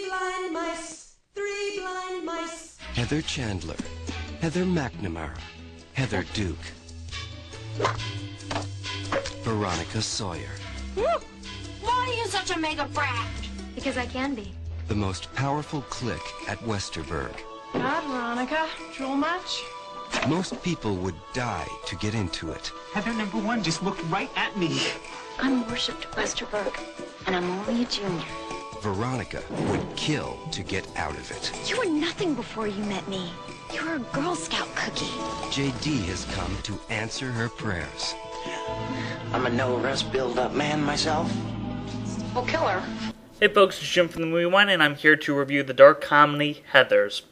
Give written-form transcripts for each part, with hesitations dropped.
blind mice, 3 blind mice. Heather Chandler, Heather McNamara, Heather Duke, Veronica Sawyer. Why are you such a mega brat? Because I can be. The most powerful clique at Westerberg. God, Veronica, drool much? Most people would die to get into it. Heather #1 just looked right at me. I'm worshipped at Westerberg, and I'm only a junior. Veronica would kill to get out of it. You were nothing before you met me. You were a Girl Scout cookie. JD has come to answer her prayers. I'm a no-rest build-up man myself. We'll kill her. Hey folks, it's Jim from the Movie One, and I'm here to review the dark comedy Heathers.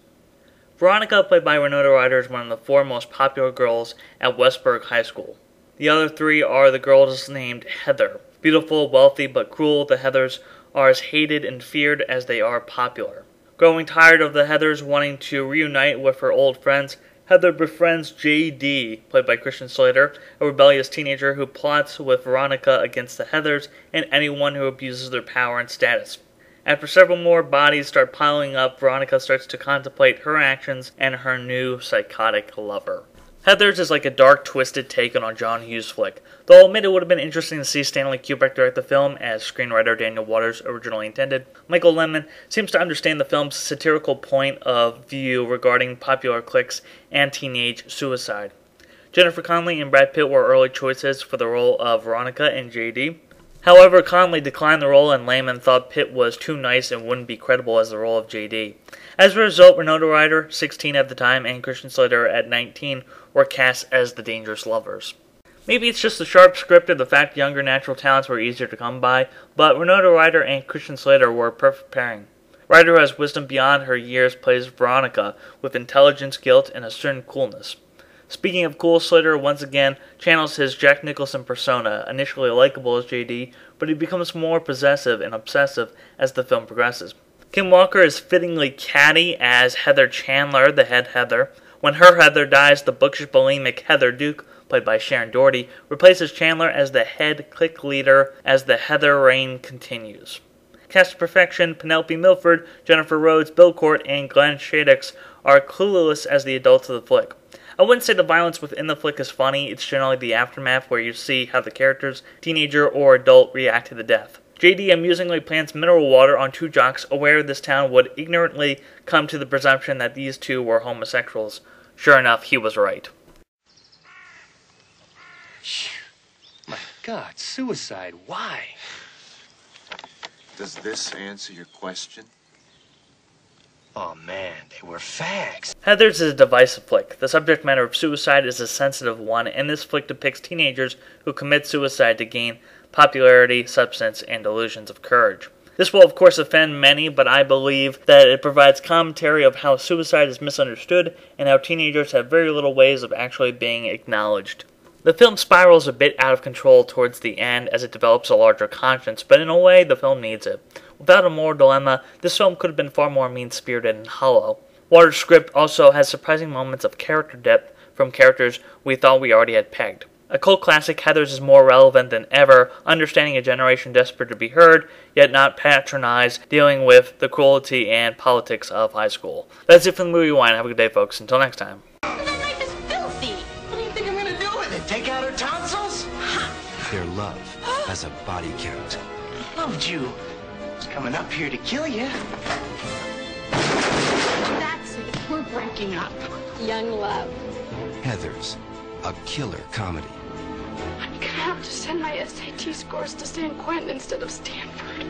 Veronica, played by Winona Ryder, is one of the 4 most popular girls at Westburg High School. The other 3 are the girls named Heather. Beautiful, wealthy, but cruel, the Heathers are as hated and feared as they are popular. Growing tired of the Heathers wanting to reunite with her old friends, Heather befriends JD, played by Slater, a rebellious teenager who plots with Veronica against the Heathers and anyone who abuses their power and status. After several more bodies start piling up, Veronica starts to contemplate her actions and her new psychotic lover. Heathers is like a dark, twisted take on a John Hughes flick, though I'll admit it would have been interesting to see Stanley Kubrick direct the film, as screenwriter Daniel Waters originally intended. Michael Lemmon seems to understand the film's satirical point of view regarding popular cliques and teenage suicide. Jennifer Connelly and Brad Pitt were early choices for the role of Veronica and JD. However, Connelly declined the role, and Lehman thought Pitt was too nice and wouldn't be credible as the role of JD. As a result, Winona Ryder, 16 at the time, and Slater at 19, were cast as the dangerous lovers. Maybe it's just the sharp script or the fact younger natural talents were easier to come by, but Winona Ryder and Slater were a perfect pairing. Ryder, who has wisdom beyond her years, plays Veronica with intelligence, guilt, and a certain coolness. Speaking of cool, Slater once again channels his Jack Nicholson persona, initially likable as JD, but he becomes more possessive and obsessive as the film progresses. Kim Walker is fittingly catty as Heather Chandler, the head Heather. When her Heather dies, the bookish bulimic Heather Duke, played by Sharon Doherty, replaces Chandler as the head clique leader as the Heather reign continues. Cast to perfection, Penelope Milford, Jennifer Rhodes, Bill Court, and Glenn Shadix are clueless as the adults of the flick. I wouldn't say the violence within the flick is funny, it's generally the aftermath where you see how the characters, teenager or adult, react to the death. JD amusingly plants mineral water on 2 jocks aware this town would ignorantly come to the presumption that these 2 were homosexuals. Sure enough, he was right. My God, suicide, why? Does this answer your question? Oh man, they were facts. Heathers is a divisive flick. The subject matter of suicide is a sensitive one, and this flick depicts teenagers who commit suicide to gain popularity, substance, and delusions of courage. This will of course offend many, but I believe that it provides commentary of how suicide is misunderstood and how teenagers have very little ways of actually being acknowledged. The film spirals a bit out of control towards the end as it develops a larger conscience, but in a way, the film needs it. Without a moral dilemma, this film could have been far more mean-spirited and hollow. Waters' script also has surprising moments of character depth from characters we thought we already had pegged. A cult classic, Heathers is more relevant than ever, understanding a generation desperate to be heard, yet not patronized, dealing with the cruelty and politics of high school. That's it from the Movie Wine. Have a good day, folks. Until next time. Take out her tonsils? Their love has a body count. Loved you. It's coming up here to kill you. That's it. We're breaking up. Young love. Heathers, a killer comedy. I'm gonna have to send my SAT scores to San Quentin instead of Stanford.